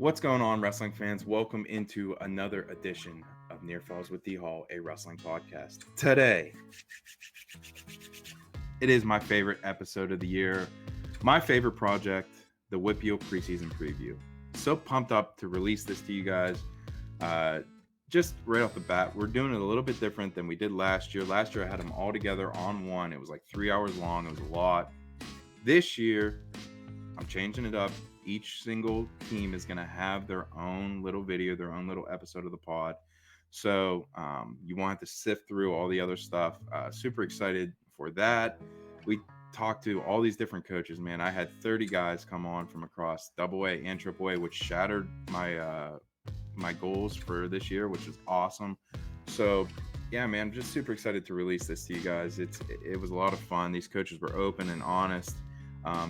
What's going on, wrestling fans? Welcome into another edition of Near Falls with D Hall, a wrestling podcast. Today, it is my favorite episode of the year, my favorite project, the WPIAL Preseason Preview. So pumped up to release this to you guys. Just right off the bat, we're doing it a little bit different than we did last year. Last year, I had them all together on one. It was like 3 hours long. It was a lot. This year, I'm changing it up. Each single team is going to have their own little video, their own little episode of the pod. So you won't have to sift through all the other stuff. Super excited for that. We talked to all these different coaches, man. I had 30 guys come on from across AA and AAA, which shattered my goals for this year, which is awesome. So yeah, man, I'm just super excited to release this to you guys. It was a lot of fun. These coaches were open and honest.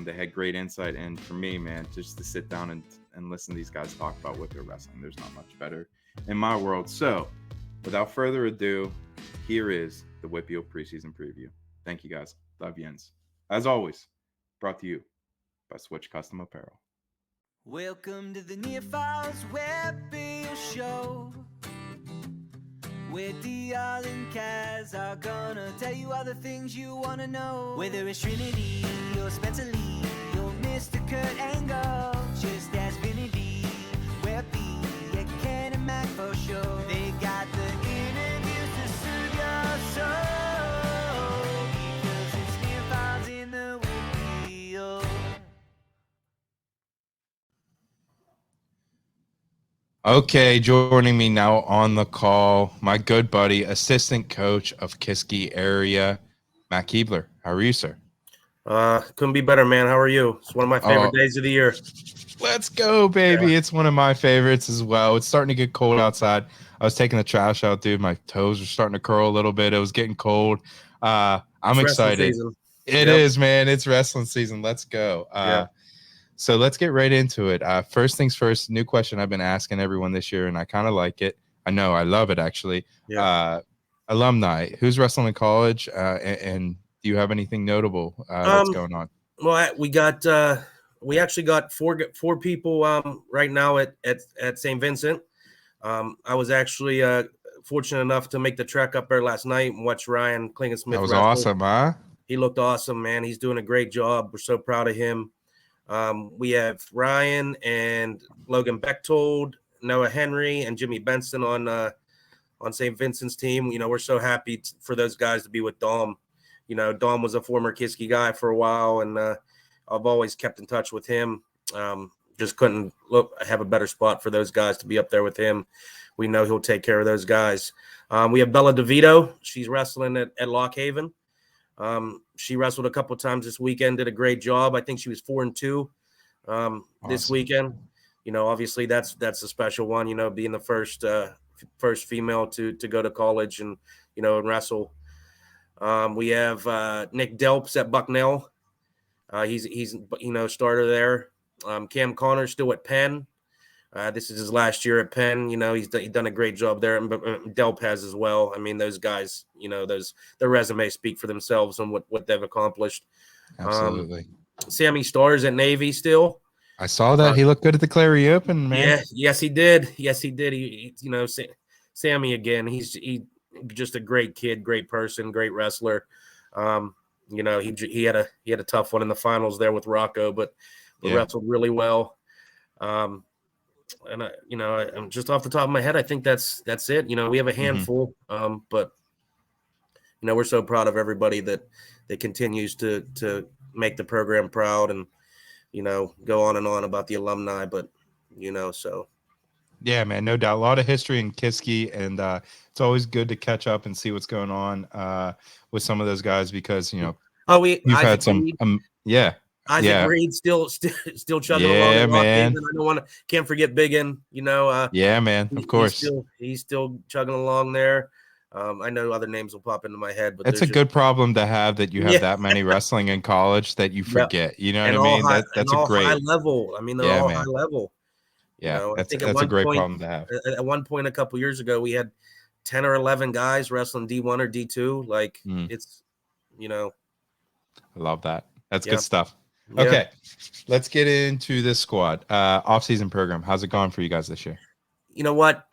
They had great insight, and for me, man, just to sit down and listen to these guys talk about what they're wrestling, there's not much better in my world. So without further ado, here is the WPIAL Preseason Preview. Thank you, guys. Love Jens. As always, brought to you by Switch Custom Apparel. Welcome to the Near Falls WPIAL Show, where Dial and Kaz are gonna tell you all the things you wanna know. Whether it's Trinity or Spencer Lee or Mr. Kurt Angle, just ask Vinny D. WPIAL Ken and Mac for sure. They got the interviews to soothe your soul, because it's Near Falls in the WPIAL. Okay, joining me now on the call, my good buddy, assistant coach of Kiski area, Matt Keebler. How are you, sir? Couldn't be better, man. How are you? It's one of my favorite days of the year. Let's go, baby. Yeah. It's one of my favorites as well. It's starting to get cold outside. I was taking the trash out, dude. My toes were starting to curl a little bit. It was getting cold. I'm excited. It is, man. It's wrestling season. Let's go. So let's get right into it. First things first, new question I've been asking everyone this year, and I kind of like it. I know, I love it, actually. Yeah. Alumni, who's wrestling in college, and do you have anything notable that's going on? Well, we actually got four people right now at St. Vincent. I was actually fortunate enough to make the trek up there last night and watch Ryan Klingensmith. That was awesome, huh? He looked awesome, man. He's doing a great job. We're so proud of him. We have Ryan and Logan Bechtold, Noah Henry, and Jimmy Benson on St. Vincent's team. You know, we're so happy for those guys to be with Dom. You know, Dom was a former Kiski guy for a while, and I've always kept in touch with him. Just couldn't have a better spot for those guys to be up there with him. We know he'll take care of those guys. We have Bella DeVito. She's wrestling at Lock Haven. She wrestled a couple times this weekend, did a great job. I think she was 4-2 this weekend. You know, obviously that's a special one, you know, being the first female to go to college and, you know, and wrestle. We have Nick Delps at Bucknell. He's you know, starter there. Cam Connor still at Penn. This is his last year at Penn. You know, he's done a great job there. And Delp has as well. I mean, those guys, you know, their resumes speak for themselves and what they've accomplished. Absolutely. Sammy Stars at Navy still. I saw that. He looked good at the Clary Open, man. Yeah, yes, he did. He you know, Sammy again. He's just a great kid, great person, great wrestler. You know, he had a tough one in the finals there with Rocco, but wrestled really well. And you know, I'm just off the top of my head, I think that's it. You know, we have a handful, but you know, we're so proud of everybody that continues to make the program proud, and you know, go on and on about the alumni. But you know, so yeah, man, no doubt, a lot of history in Kiski, and it's always good to catch up and see what's going on with some of those guys, because you know, we've had some, Isaac Reed still chugging along. Yeah, man. I can't forget Biggin. You know, yeah, man. Of course, he's still chugging along there. I know other names will pop into my head, but it's a good problem to have, that you have that many wrestling in college that you forget. You know what I mean? That's a great high level. I mean, they're all high level. Yeah, you know, that's a great problem to have. At one point, a couple years ago, we had 10 or 11 guys wrestling D1 or D2. Like it's, you know, I love that. That's good stuff. Yeah. Okay, let's get into this squad. Off-season program. How's it going for you guys this year? You know what?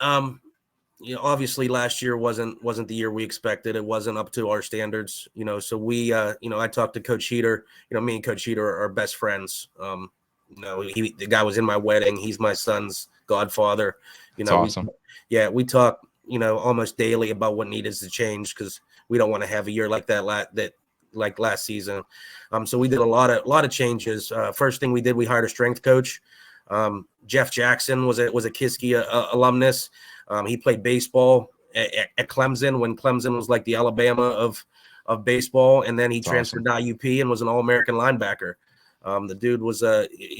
Obviously last year wasn't the year we expected. It wasn't up to our standards, so we, I talked to Coach Heater. Me and Coach Heater are best friends. The guy was in my wedding. He's my son's godfather. That's awesome. We talk, almost daily about what needed to change, because we don't want to have a year like that like last season. So we did a lot of changes. First thing we did, we hired a strength coach. Jeff Jackson was a Kiski alumnus. He played baseball at Clemson when Clemson was like the Alabama of baseball, and then he transferred to IUP and was an All-American linebacker. The dude was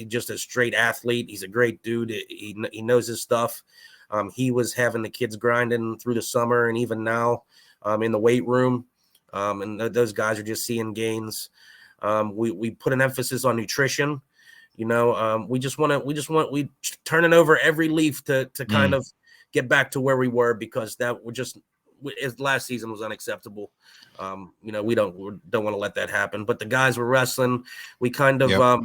just a straight athlete. He's a great dude. He knows his stuff. He was having the kids grinding through the summer and even now in the weight room. And those guys are just seeing gains. We put an emphasis on nutrition. We turning over every leaf to kind of get back to where we were, because last season was unacceptable. We don't want to let that happen. But the guys were wrestling. We kind of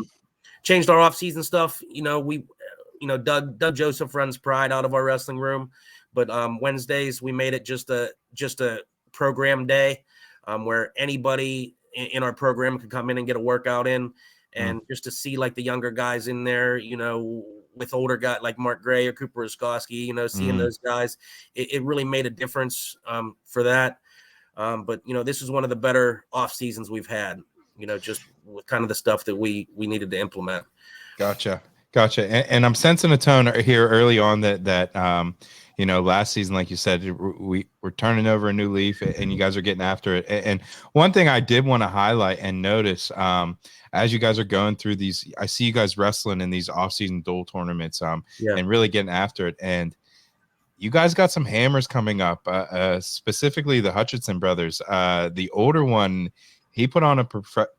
changed our off-season stuff. Doug Joseph runs Pride out of our wrestling room, but Wednesdays we made it just a program day, where anybody in our program could come in and get a workout in. And just to see like the younger guys in there, with older guys like Mark Gray or Cooper Oskowski, seeing those guys, it really made a difference for that. But this is one of the better off seasons we've had, just with kind of the stuff that we needed to implement. Gotcha. And I'm sensing a tone here early on that last season, like you said, we're turning over a new leaf, and you guys are getting after it. And one thing I did want to highlight and notice, as you guys are going through these, I see you guys wrestling in these off-season dual tournaments, and really getting after it. And you guys got some hammers coming up, specifically the Hutchinson brothers. The older one, he put on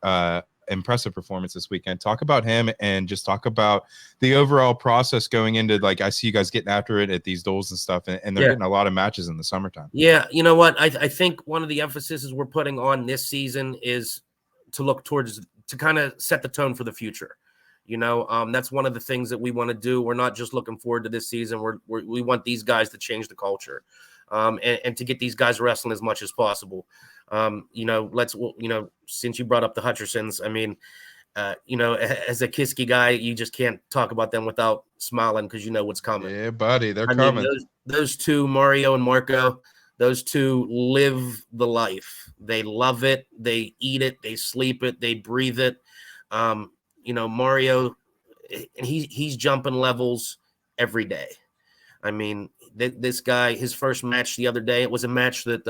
a impressive performance this weekend. Talk about him, and just talk about the overall process going into, like, I see you guys getting after it at these duels and stuff, and they're getting a lot of matches in the summertime. Yeah, you know what? I think one of the emphases we're putting on this season is to look towards, to kind of set the tone for the future. That's one of the things that we want to do. We're not just looking forward to this season. We want these guys to change the culture, and to get these guys wrestling as much as possible. Since you brought up the Hutchersons, I mean, as a Kiski guy, you just can't talk about them without smiling, because you know what's coming. Yeah, buddy, they're coming. Those two, Mario and Marco, those two live the life. They love it. They eat it. They sleep it. They breathe it. Mario, he's jumping levels every day. I mean, this guy, his first match the other day, it was a match that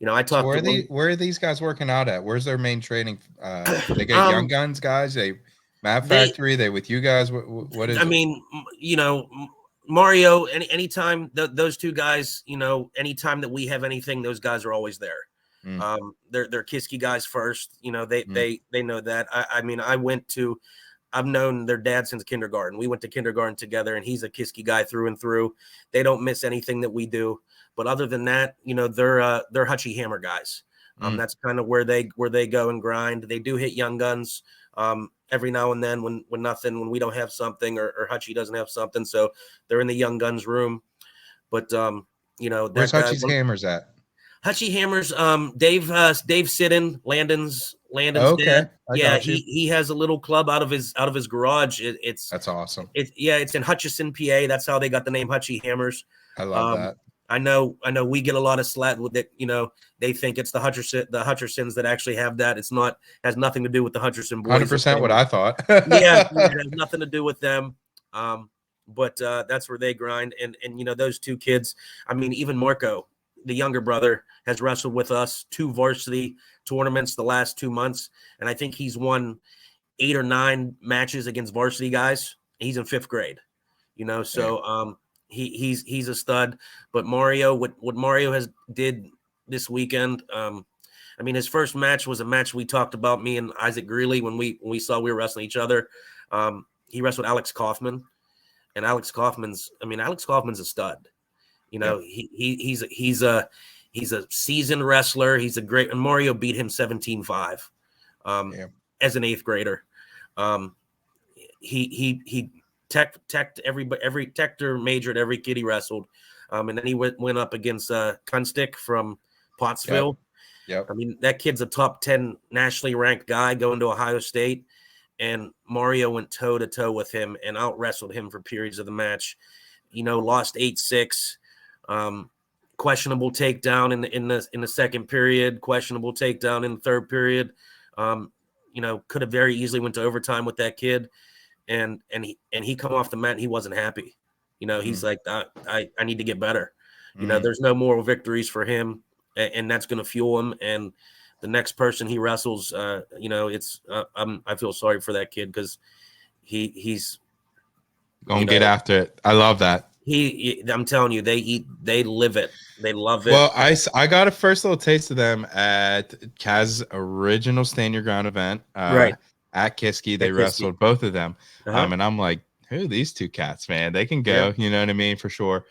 I talked. So where are these guys working out at? Where's their main training? They get Young Guns guys. They Map Factory. They with you guys. What is? I mean, Mario. Anytime those two guys, anytime that we have anything, those guys are always there. They're Kiski guys first. They know that. I mean, I've known their dad since kindergarten. We went to kindergarten together, and he's a Kiski guy through and through. They don't miss anything that we do. But other than that, they're Hutchie Hammer guys. That's kind of where they go and grind. They do hit Young Guns every now and then when we don't have something, or Hutchie doesn't have something. So they're in the Young Guns room. But where's Hutchie's Hammers at? Hutchie Hammers, Dave Sidden, Landon's dad. Yeah, he has a little club out of his garage. That's awesome. It's in Hutchinson, PA. That's how they got the name Hutchie Hammers. I love that. I know we get a lot of slack with it. They think it's the Hutchersons that actually have that. It's not, has nothing to do with the Hutcherson boys. 100% what I thought. yeah, it has nothing to do with them. But that's where they grind. And those two kids, I mean, even Marco, the younger brother, has wrestled with us 2 varsity tournaments the last 2 months. And I think he's won 8 or 9 matches against varsity guys. He's in 5th grade, so he's a stud. But Mario, what Mario did this weekend, I mean, his first match was a match we talked about, me and Isaac Greeley, when we saw we were wrestling each other. He wrestled Alex Kaufman, and Alex Kaufman's a stud. He's a seasoned wrestler. He's a great, and Mario beat him 17-5 as an 8th grader. He teched every teched majored every kid he wrestled. And then he went up against Kunstick from Pottsville. Yep. I mean, that kid's a top 10 nationally ranked guy going to Ohio State. And Mario went toe to toe with him and out wrestled him for periods of the match. Lost 8-6. Questionable takedown in the second period. Questionable takedown in the third period. Could have very easily went to overtime with that kid. And he come off the mat and he wasn't happy. He's like, I need to get better. There's no moral victories for him, and that's going to fuel him. And the next person he wrestles, I feel sorry for that kid because he's gonna get after it. I love that. I'm telling you, they live it. They love it. Well, I got a first little taste of them at Kaz's original Stand Your Ground event. Right. At Kiski, they Kiski. wrestled both of them. Uh-huh. And I'm like, who are these two cats, man? They can go, you know what I mean, for sure.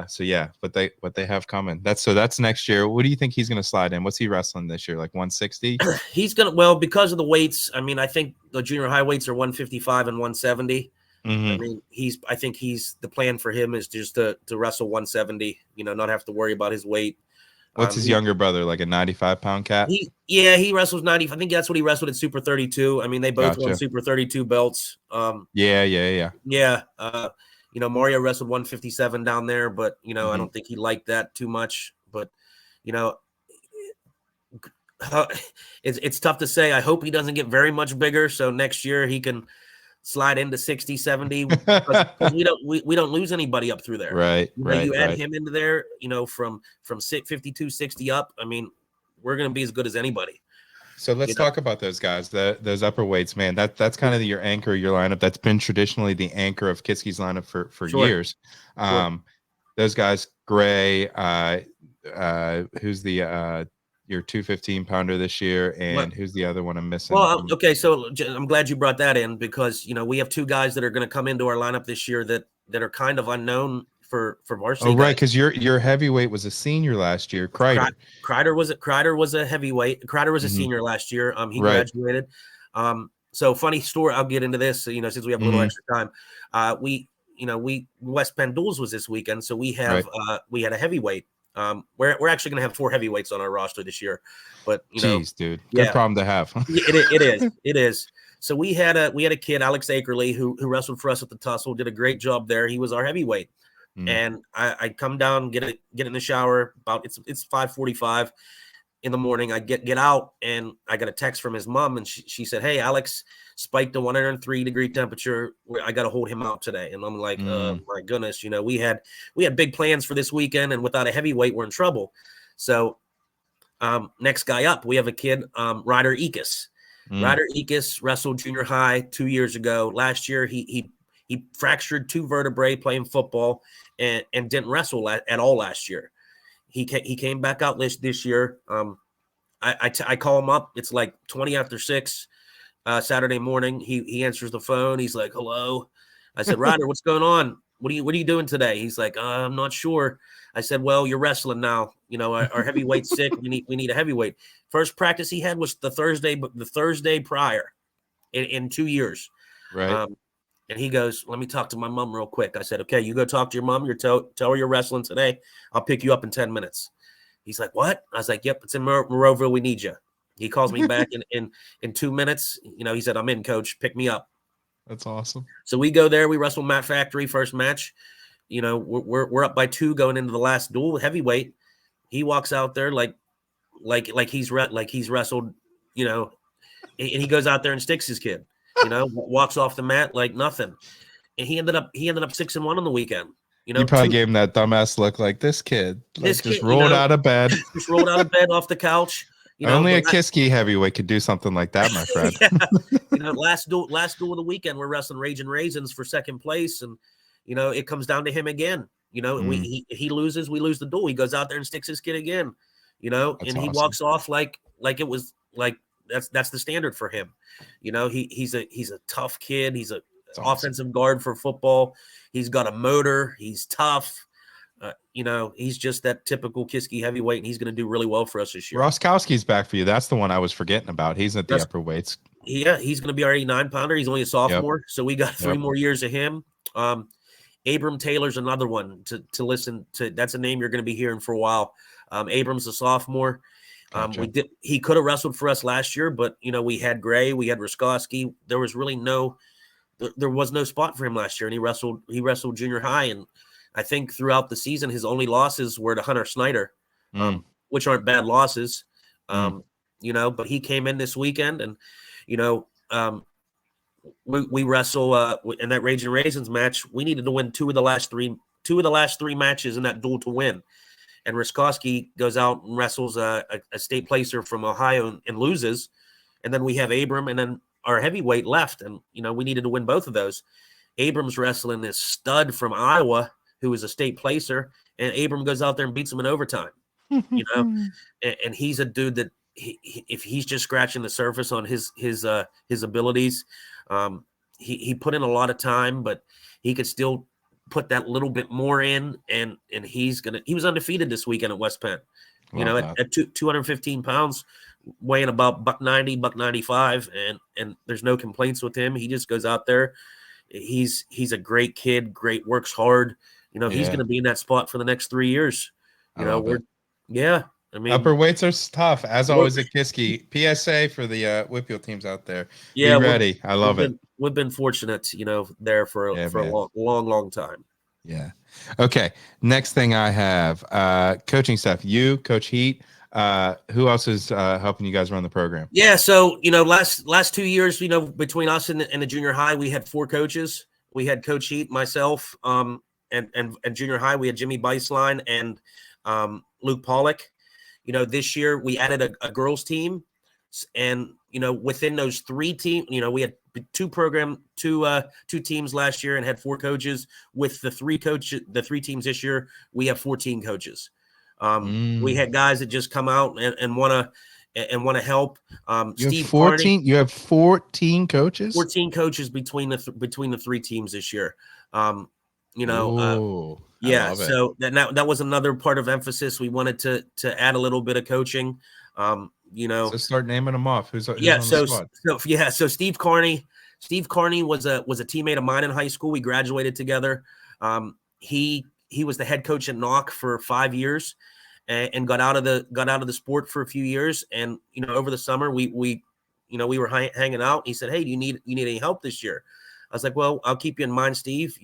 So yeah, what they have coming. That's next year. What do you think he's gonna slide in? What's he wrestling this year? Like 160? He's gonna because of the weights. I mean, I think the junior high weights are 155 and 170. Mm-hmm. I mean, I think the plan for him is just to wrestle 170. Not have to worry about his weight. What's his younger brother, like a 95-pound cat? He wrestles 90. I think that's what he wrestled at Super 32. I mean, they both won Super 32 belts. Yeah. Mario wrestled 157 down there, but I don't think he liked that too much. But it's tough to say. I hope he doesn't get very much bigger, so next year he can slide into 60, 70. Because we don't lose anybody up through there. Right. You add him into there, from 52, 60 up. I mean, we're gonna be as good as anybody. So let's talk about those guys, those upper weights, man. That's kind of your anchor, your lineup. That's been traditionally the anchor of Kiski's lineup for years. Those guys, Gray, who's the your 215 pounder this year, and who's the other one I'm missing? Well, okay, so I'm glad you brought that in because we have two guys that are going to come into our lineup this year that are kind of unknown for varsity. Oh, right, because your heavyweight was a senior last year. Kreider was a heavyweight. Kreider was a senior last year. He graduated. So funny story. I'll get into this. Since we have a little extra time, we West Penn Duels was this weekend, so we have we had a heavyweight. We're actually going to have 4 heavyweights on our roster this year, but jeez, dude, good problem to have. It is. So we had a kid, Alex Akerley, who wrestled for us at the Tussle, did a great job there. He was our heavyweight, and I come down, get in the shower about it's 5:45 in the morning. I get out and I got a text from his mom, and she said, "Hey, Alex spiked to 103-degree temperature. I got to hold him out today." And I'm like, my goodness, we had big plans for this weekend, and without a heavyweight, we're in trouble. So next guy up, we have a kid, Ryder Ekus. Ryder Ekus wrestled junior high 2 years ago. Last year, he fractured 2 vertebrae playing football and didn't wrestle at all last year. He came back out this year. I call him up. It's like 20 after 6 Saturday morning. He answers the phone. He's like, "Hello." I said, "Ryder, what's going on? What are you doing today?" He's like, "I'm not sure." I said, "Well, you're wrestling now. Our heavyweight's sick. We need a heavyweight." First practice he had was the Thursday prior in 2 years. Right. And he goes, "Let me talk to my mom real quick." I said, "Okay, you go talk to your mom. Tell her you're wrestling today. I'll pick you up in 10 minutes. He's like, "What?" I was like, "Yep, it's in Monroeville. We need you." He calls me back in 2 minutes. He said, "I'm in, coach. Pick me up." That's awesome. So we go there. We wrestle Matt Factory first match. We're up by 2 going into the last duel heavyweight. He walks out there like he's wrestled, and he goes out there and sticks his kid. Walks off the mat like nothing. And he ended up 6-1 on the weekend. You probably gave him that dumbass look like this kid. Just rolled out of bed. Just rolled out of bed off the couch. Only a Kiski heavyweight could do something like that, my friend. Last duel of the weekend, we're wrestling Raging Raisins for second place, and it comes down to him again. He loses, we lose the duel. He goes out there and sticks his kid again. That's awesome. He walks off like it was like that's the standard for him. He's a tough kid. He's offensive guard for football. He's got a motor. He's tough. He's just that typical Kiski heavyweight, and he's going to do really well for us this year. Roskowski's back for you. That's the one I was forgetting about. He's at the upper weights. he's going to be our 89-pounder. He's only a sophomore, so we got 3 more years of him. Abram Taylor's another one to listen to. That's a name you're going to be hearing for a while. Abram's a sophomore. Gotcha. He could have wrestled for us last year, but we had Gray, we had Ruskowski. There was really no spot for him last year, and he wrestled junior high, and I think throughout the season his only losses were to Hunter Snyder, which aren't bad losses. But he came in this weekend, and we wrestle in that Raging Raisins match. We needed to win two of the last three matches in that duel to win. And Ruskowski goes out and wrestles a state placer from Ohio and loses. And then we have Abram and then our heavyweight left. And, we needed to win both of those. Abram's wrestling this stud from Iowa who is a state placer. And Abram goes out there and beats him in overtime. And he's a dude that if he's just scratching the surface on his abilities, he put in a lot of time, but he could still put that little bit more in, and he was undefeated this weekend at West Penn. At 215 pounds, weighing about $190, $195, and there's no complaints with him. He just goes out there. He's a great kid, works hard. He's going to be in that spot for the next 3 years. Upper weights are tough, as always at Kiski. PSA for the WPIAL teams out there. Yeah, be ready. I love it. We've been fortunate, there for a long time. Yeah. Okay. Next thing I have, coaching staff. You, Coach Heat. Who else is helping you guys run the program? Yeah. So last 2 years, between us and the junior high, we had 4 coaches. We had Coach Heat, myself, and junior high, we had Jimmy Beislein and Luke Pollock. This year we added a girls team, and within those 3 teams, we had two teams last year and had 4 coaches. With the 3 teams this year, we have 14 coaches. We had guys that just come out and want to help. Steve 14. You have 14 coaches. 14 coaches between the 3 teams this year. Yeah, so that was another part of emphasis. We wanted to add a little bit of coaching. So start naming them off. Who's on the squad? So Steve Carney. Steve Carney was a teammate of mine in high school. We graduated together. He was the head coach at Knock for 5 years, and got out of the sport for a few years. And over the summer we were hanging out. He said, "Hey, do you need any help this year?" I was like, "Well, I'll keep you in mind, Steve.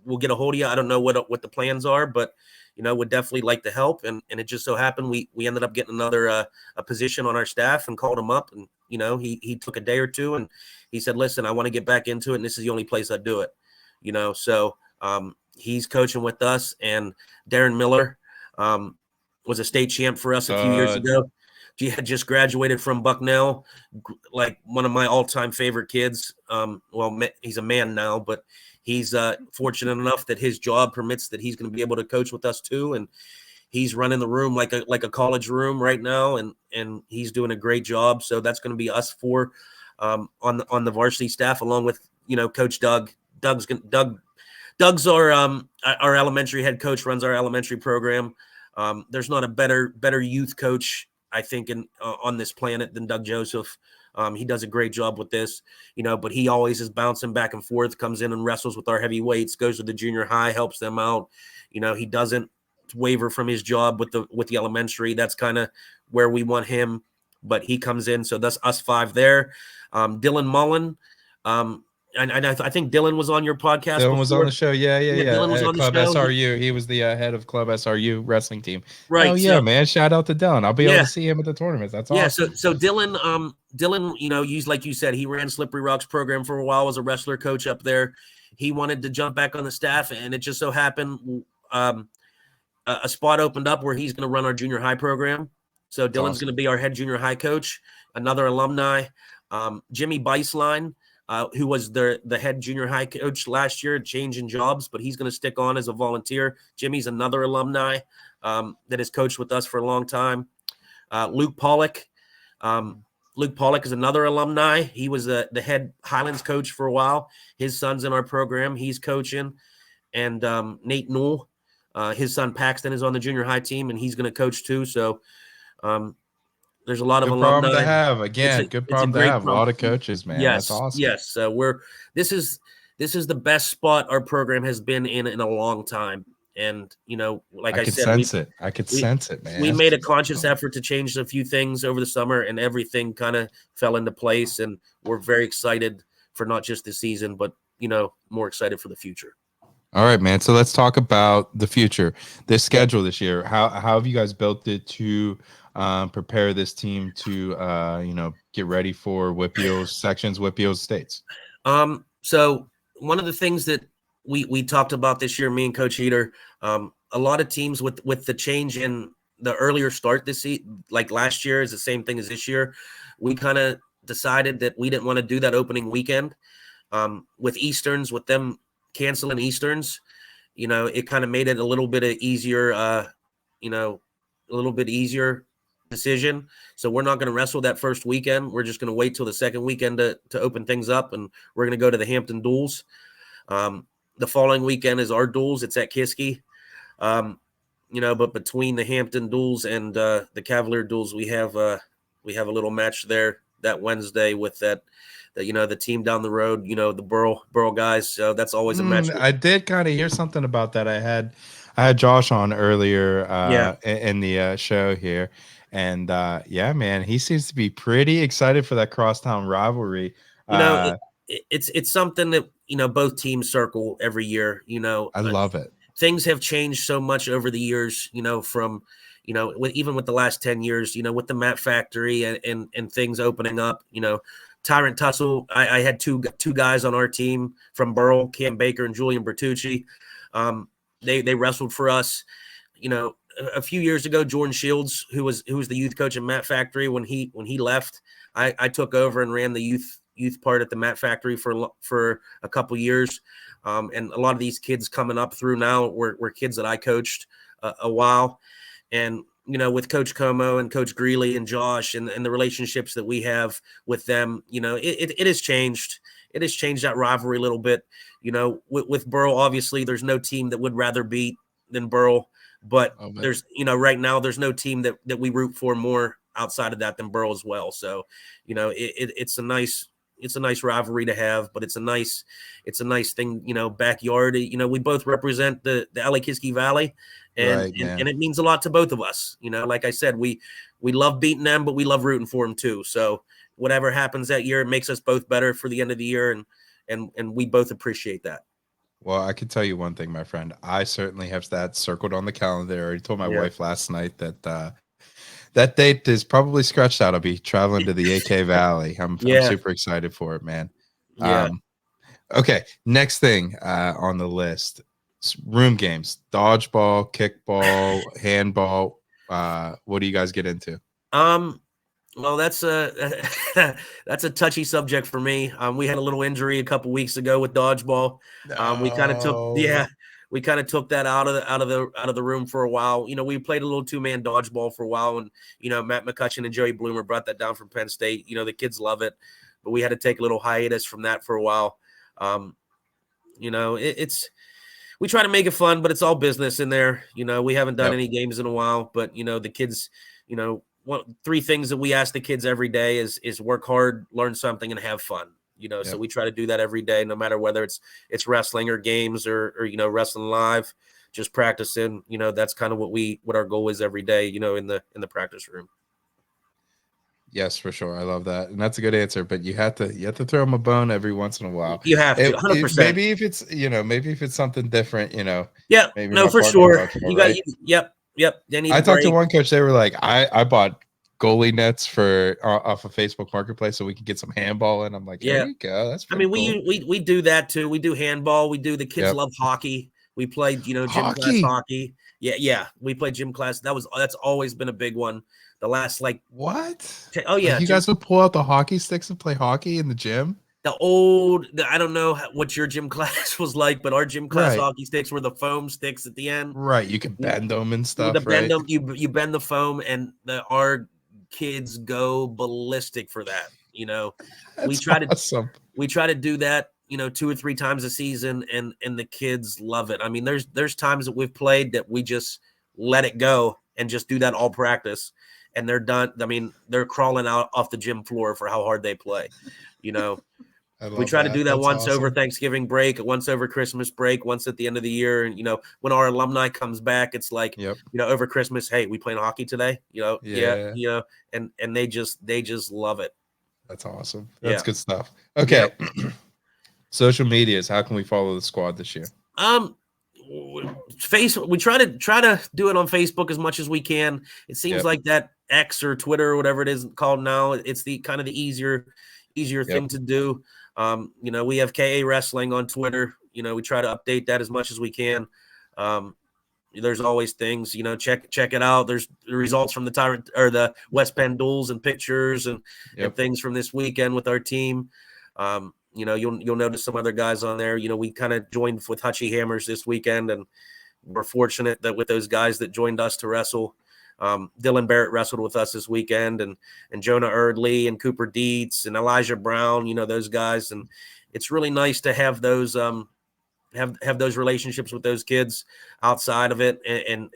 We'll get a hold of you. I don't know what the plans are, but would definitely like to help." And it just so happened we ended up getting another a position on our staff, and called him up, and he took a day or two, and he said, "Listen, I want to get back into it, and this is the only place I do it." So he's coaching with us. And Darren Miller was a state champ for us a few years ago. He had just graduated from Bucknell, like one of my all-time favorite kids. He's a man now, but he's fortunate enough that his job permits that he's going to be able to coach with us too. And he's running the room like a college room right now. And he's doing a great job. So that's going to be us 4 on the varsity staff, along with, Coach Doug. Doug's our elementary head coach, runs our elementary program. There's not a better youth coach, I think, on this planet than Doug Joseph. He does a great job with this, but he always is bouncing back and forth, comes in and wrestles with our heavyweights, goes to the junior high, helps them out. He doesn't waver from his job with the elementary. That's kind of where we want him, but he comes in. So that's us 5 there. Dylan Mullen. And I think Dylan was on your podcast. Dylan was on the show. Yeah. Dylan was on Club the show. SRU. He was the head of Club SRU wrestling team. Right. Oh yeah, man! Shout out to Dylan. I'll be able to see him at the tournaments. That's awesome. Yeah. So Dylan, like you said, he ran Slippery Rock's program for a while. Was a wrestler coach up there. He wanted to jump back on the staff, and it just so happened a spot opened up where he's going to run our junior high program. So Dylan's going to be our head junior high coach. Another alumni, Jimmy Beislein. Who was the head junior high coach last year, changing jobs, but he's going to stick on as a volunteer. Jimmy's another alumni that has coached with us for a long time. Luke Pollock. Luke Pollock is another alumni. He was the head Highlands coach for a while. His son's in our program. He's coaching. And Nate Newell, his son Paxton, is on the junior high team, and he's going to coach too. So There's a lot of Good alumni. problem to have. Again, good It's a problem to great have. A problem. lot of coaches, man. Yes, That's awesome. yes. So this is the best spot our program has been in a long time. And like I I could said, sense it. I could we sense it, man. we made a conscious effort to change a few things over the summer, and everything kind of fell into place. And we're very excited for not just this season, but more excited for the future. All right, man. So let's talk about the future. This schedule this year. How have you guys built it to prepare this team to get ready for WPIAL sections, WPIAL states? So one of the things that we talked about this year, me and Coach Heater, a lot of teams with the change in the earlier start this season, like last year is the same thing as this year. We kind of decided that we didn't want to do that opening weekend with Easterns, with them canceling Easterns. It kind of made it a little bit easier, a little bit easier decision. So we're not going to wrestle that first weekend. We're just going to wait till the second weekend to open things up, and we're going to go to the Hampton duels. The following weekend is our duels. It's at Kiski. But between the Hampton duels and the Cavalier duels, we have a little match there that Wednesday with the team down the road, the Borough guys. So that's always a match. I did kind of hear something about that. I had Josh on earlier in the show here, and yeah, man, he seems to be pretty excited for that crosstown rivalry. It's something that both teams circle every year. I love it. Things have changed so much over the years. From even with the last 10 years. With the Mat Factory and things opening up. Tyrant Tussle. I had two guys on our team from Burrell, Cam Baker and Julian Bertucci. They wrestled for us. A few years ago, Jordan Shields, who was the youth coach at Mat Factory, when he left, I took over and ran the youth part at the Mat Factory for a couple years. And a lot of these kids coming up through now were kids that I coached a while. And with Coach Como and Coach Greeley and Josh and the relationships that we have with them, it has changed. It has changed that rivalry a little bit. With Burrell, obviously, there's no team that would rather beat than Burrell. But there's, right now, there's no team that we root for more outside of that than Burrell as well. So, it's a nice rivalry to have, but it's a nice thing, backyard. We both represent the LA Kiski Valley. And it means a lot to both of us. Like I said, we love beating them, but we love rooting for them too. So whatever happens that year, it makes us both better for the end of the year. And we both appreciate that. Well, I can tell you one thing, my friend. I certainly have that circled on the calendar. I already told my wife last night that that date is probably scratched out. I'll be traveling to the AK Valley. I'm super excited for it, man. Yeah. Okay, next thing on the list. Room games, dodgeball, kickball, handball. What do you guys get into? Well, that's a touchy subject for me. We had a little injury a couple weeks ago with dodgeball. We kind of took that out of the room for a while. We played a little 2-man dodgeball for a while, and Matt McCutcheon and Joey Bloomer brought that down from Penn State. The kids love it, but we had to take a little hiatus from that for a while. We try to make it fun, but it's all business in there. We haven't done any games in a while, but the kids, 3 things that we ask the kids every day is work hard, learn something, and have fun. So we try to do that every day, no matter whether it's wrestling or games or wrestling live, just practicing. That's kind of what our goal is every day. In the practice room. Yes, for sure. I love that, and that's a good answer. But you have to throw them a bone every once in a while. You have to, 100%. Maybe if it's something different, Yeah, maybe no, for sure. You got Yep. I talked to one coach. They were like, I bought goalie nets for off of Facebook Marketplace so we can get some handball in. I'm like, there you go. That's pretty cool. We do that too. We do handball. We do. The kids love hockey. We played gym class hockey. Yeah. We played gym class. That's always been a big one. The last what? Oh yeah, you guys would pull out the hockey sticks and play hockey in the gym. I don't know what your gym class was like, but our gym class hockey sticks were the foam sticks at the end. Right, you can bend them and stuff. Bend them, you bend the foam, and our kids go ballistic for that. We try to do that, 2 or 3 times a season, and the kids love it. I mean, there's times that we've played that we just let it go and just do that all practice. and they're done. I mean, they're crawling out off the gym floor for how hard they play. You know, we try to do that once over Thanksgiving break, once over Christmas break, once at the end of the year. And, you know, when our alumni comes back, it's like, you know, over Christmas, hey, we playing hockey today? You know, you know, and they just love it. That's awesome. That's good stuff. Okay. Social medias. How can we follow the squad this year? Facebook. We try to do it on Facebook as much as we can. It seems like that X or Twitter or whatever it is called now, it's the kind of the easier thing to do. You know, we have KA Wrestling on Twitter. You know, we try to update that as much as we can. There's always things, you know, check it out. There's the results from the Tyrant or the West Penn duels and pictures and things from this weekend with our team. You know, you'll notice some other guys on there. You know, we kind of joined with Hutchie Hammers this weekend, and we're fortunate that with those guys that joined us to wrestle. Dylan Barrett wrestled with us this weekend, and Jonah Erdley and Cooper Dietz and Elijah Brown, you know, those guys. And it's really nice to have those have those relationships with those kids outside of it, and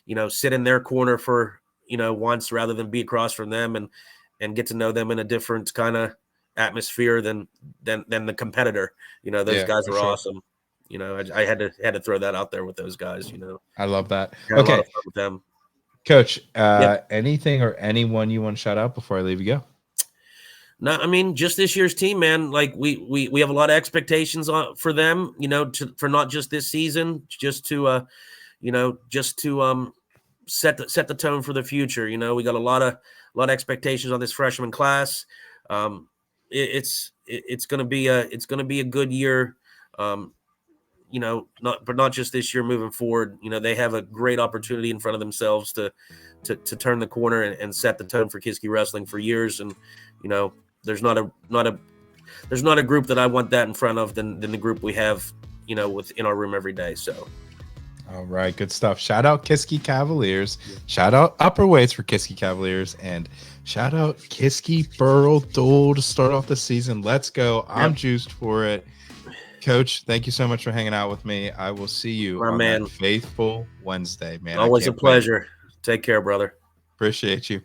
you know, sit in their corner for, you know, once rather than be across from them and get to know them in a different kind of atmosphere than the competitor. You know, those guys are awesome. You know, I had to throw that out there with those guys. You know, I love that. Had a lot of fun with them. Coach, anything or anyone you want to shout out before I leave you go? No, I mean, just this year's team, man. Like we have a lot of expectations for them. You know, for not just this season, just to set the tone for the future. You know, we got a lot of expectations on this freshman class. It's going to be a good year. You know, not just this year, moving forward. You know, they have a great opportunity in front of themselves to turn the corner and set the tone for Kiski wrestling for years. And, you know, there's not a group that I want that in front of than the group we have, you know, in our room every day. So. All right, good stuff. Shout out Kiski Cavaliers. Shout out Upper Weights for Kiski Cavaliers, and shout out Kiski Burl Dole to start off the season. Let's go. I'm juiced for it. Coach, thank you so much for hanging out with me. I will see you on that faithful Wednesday, man. Always a pleasure. Take care, brother. Appreciate you.